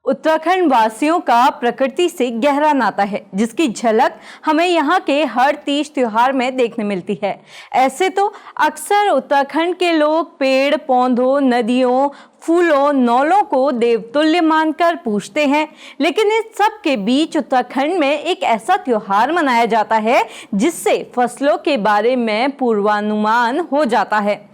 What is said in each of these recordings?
उत्तराखंड वासियों का प्रकृति से गहरा नाता है, जिसकी झलक हमें यहाँ के हर तीज त्योहार में देखने मिलती है। ऐसे तो अक्सर उत्तराखंड के लोग पेड़ पौधों, नदियों, फूलों, नौलों को देवतुल्य मानकर पूजते हैं, लेकिन इस सब के बीच उत्तराखंड में एक ऐसा त्योहार मनाया जाता है जिससे फसलों के बारे में पूर्वानुमान हो जाता है।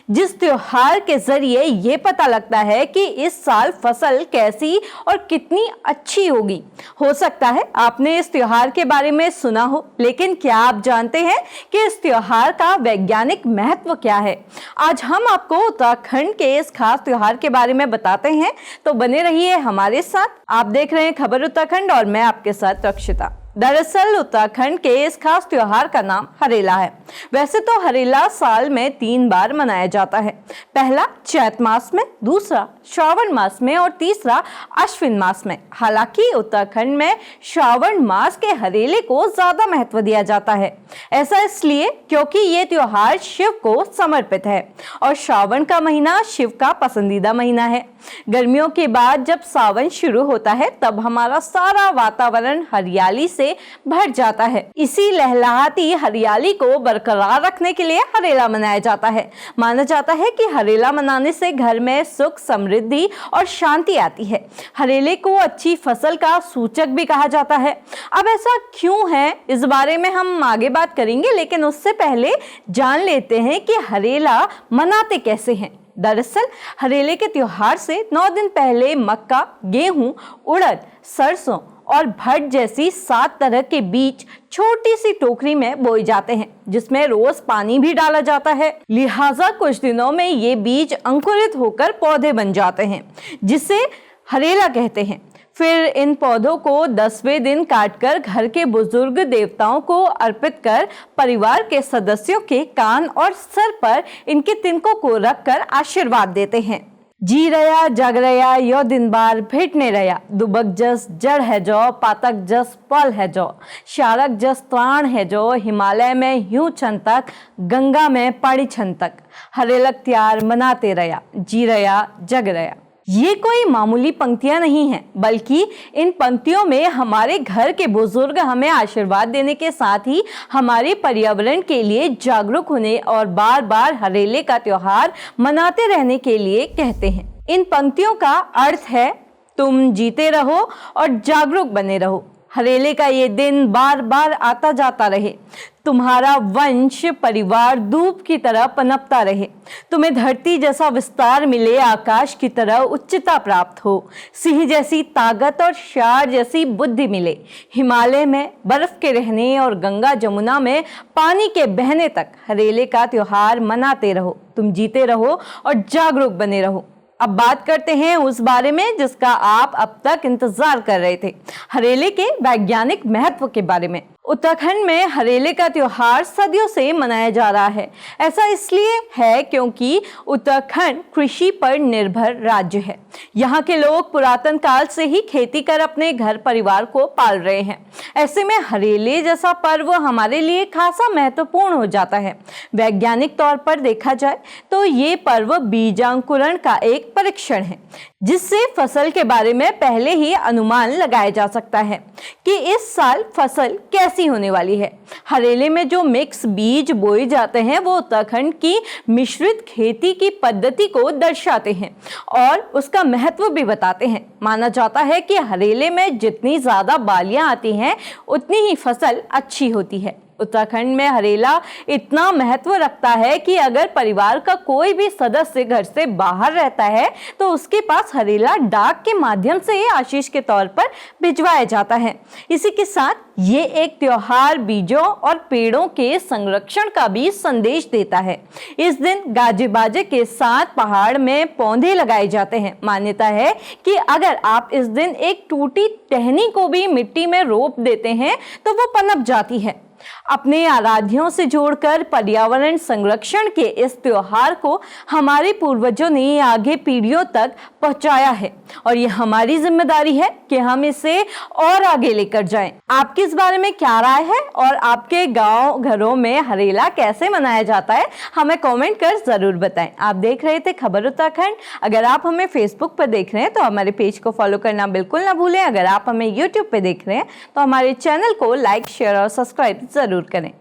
जिस त्योहार के जरिए ये पता लगता है कि इस साल फसल कैसी और कितनी अच्छी होगी। हो सकता है आपने इस त्योहार के बारे में सुना हो, लेकिन क्या आप जानते हैं कि इस त्योहार का वैज्ञानिक महत्व क्या है? आज हम आपको उत्तराखंड के इस खास त्योहार के बारे में बताते हैं, तो बने रहिए हमारे साथ। आप देख रहे हैं खबर उत्तराखंड और मैं आपके साथ रक्षिता। दरअसल उत्तराखंड के इस खास त्योहार का नाम हरेला है। वैसे तो हरेला साल में 3 बार मनाया जाता है। पहला चैत मास में, दूसरा श्रावण मास में और तीसरा अश्विन मास में। हालांकि उत्तराखंड में श्रावण मास के हरेले को ज्यादा महत्व दिया जाता है। ऐसा इसलिए क्योंकि ये त्योहार शिव को समर्पित है और श्रावण का महीना शिव का पसंदीदा महीना है। गर्मियों के बाद जब सावन शुरू होता है तब हमारा सारा वातावरण हरियाली से भर जाता है। इसी लहलहाती हरियाली को बरकरार रखने के लिए हरेला मनाया जाता है। माना जाता है कि हरेला मनाने से घर में सुख, समृद्धि और शांति आती है। हरेले को अच्छी फसल का सूचक भी कहा जाता है। अब ऐसा क्यों है, इस बारे में हम आगे बात करेंगे, लेकिन उससे पहले जान लेते हैं कि हरेला मनाते कैसे हैं। दरअसल हरेले के त्योहार से 9 दिन पहले मक्का, गेहूं, उड़द, सरसों और भट्ट जैसी 7 तरह के बीज छोटी सी टोकरी में बोए जाते हैं, जिसमें रोज पानी भी डाला जाता है। लिहाजा कुछ दिनों में ये बीज अंकुरित होकर पौधे बन जाते हैं, जिसे हरेला कहते हैं। फिर इन पौधों को 10वें दिन काटकर घर के बुजुर्ग देवताओं को अर्पित कर परिवार के सदस्यों के कान और सर पर इनके तिनकों को रखकर आशीर्वाद देते हैं। जी रया जग रया यो दिन बार भेटने रया, दुबक जस जड़ है जो, पातक जस पल है जो, शारक जस त्राण है जो, हिमालय में यूं छंतक, गंगा में पानी छंतक, हरेलक त्यार मनाते रया, जी रया जग रया। ये कोई मामूली पंक्तियां नहीं हैं, बल्कि इन पंक्तियों में हमारे घर के बुजुर्ग हमें आशीर्वाद देने के साथ ही हमारे पर्यावरण के लिए जागरूक होने और बार बार हरेले का त्योहार मनाते रहने के लिए कहते हैं। इन पंक्तियों का अर्थ है, तुम जीते रहो और जागरूक बने रहो। हरेले का ये दिन बार बार आता जाता रहे, तुम्हारा वंश परिवार धूप की तरह पनपता रहे, तुम्हें धरती जैसा विस्तार मिले, आकाश की तरह उच्चता प्राप्त हो, सिंह जैसी ताकत और शार जैसी बुद्धि मिले, हिमालय में बर्फ के रहने और गंगा जमुना में पानी के बहने तक हरेले का त्योहार मनाते रहो, तुम जीते रहो और जागरूक बने रहो। अब बात करते हैं उस बारे में जिसका आप अब तक इंतजार कर रहे थे, हरेले के वैज्ञानिक महत्व के बारे में। उत्तराखंड में हरेले का त्योहार सदियों से मनाया जा रहा है। ऐसा इसलिए है क्योंकि उत्तराखंड कृषि पर निर्भर राज्य है। यहाँ के लोग पुरातन काल से ही खेती कर अपने घर परिवार को पाल रहे हैं। ऐसे में हरेले जैसा पर्व हमारे लिए खासा महत्वपूर्ण हो जाता है। वैज्ञानिक तौर पर देखा जाए तो ये पर्व बीजांकुरण का एक परीक्षण है, जिससे फसल के बारे में पहले ही अनुमान लगाया जा सकता है कि इस साल फसल कैसी होने वाली है। हरेले में जो मिक्स बीज बोए जाते हैं वो उत्तराखंड की मिश्रित खेती की पद्धति को दर्शाते हैं और उसका महत्व भी बताते हैं। माना जाता है कि हरेले में जितनी ज्यादा बालियां आती हैं उतनी ही फसल अच्छी होती है। उत्तराखंड में हरेला इतना महत्व रखता है कि अगर परिवार का कोई भी सदस्य घर से बाहर रहता है तो उसके पास हरेला डाक के माध्यम से आशीष के तौर पर भिजवाया जाता है। इसी के साथ ये एक त्योहार बीजों और पेड़ों के संरक्षण का भी संदेश देता है। इस दिन गाजे बाजे के साथ पहाड़ में पौधे लगाए जाते हैं। मान्यता है कि अगर आप इस दिन एक टूटी टहनी को भी मिट्टी में रोप देते हैं तो वो पनप जाती है। अपने आराध्यों से जोड़कर पर्यावरण संरक्षण के इस त्योहार को हमारे पूर्वजों ने आगे पीढ़ियों तक पहुंचाया है और ये हमारी जिम्मेदारी है कि हम इसे और आगे लेकर जाएं। आपकी इस बारे में क्या राय है और आपके गांव घरों में हरेला कैसे मनाया जाता है, हमें कमेंट कर जरूर बताएं। आप देख रहे थे खबर उत्तराखंड। अगर आप हमें फेसबुक पर देख रहे हैं तो हमारे पेज को फॉलो करना बिल्कुल ना भूलें। अगर आप हमें यूट्यूब पे देख रहे हैं तो हमारे चैनल को लाइक, शेयर और सब्सक्राइब जरूर करें।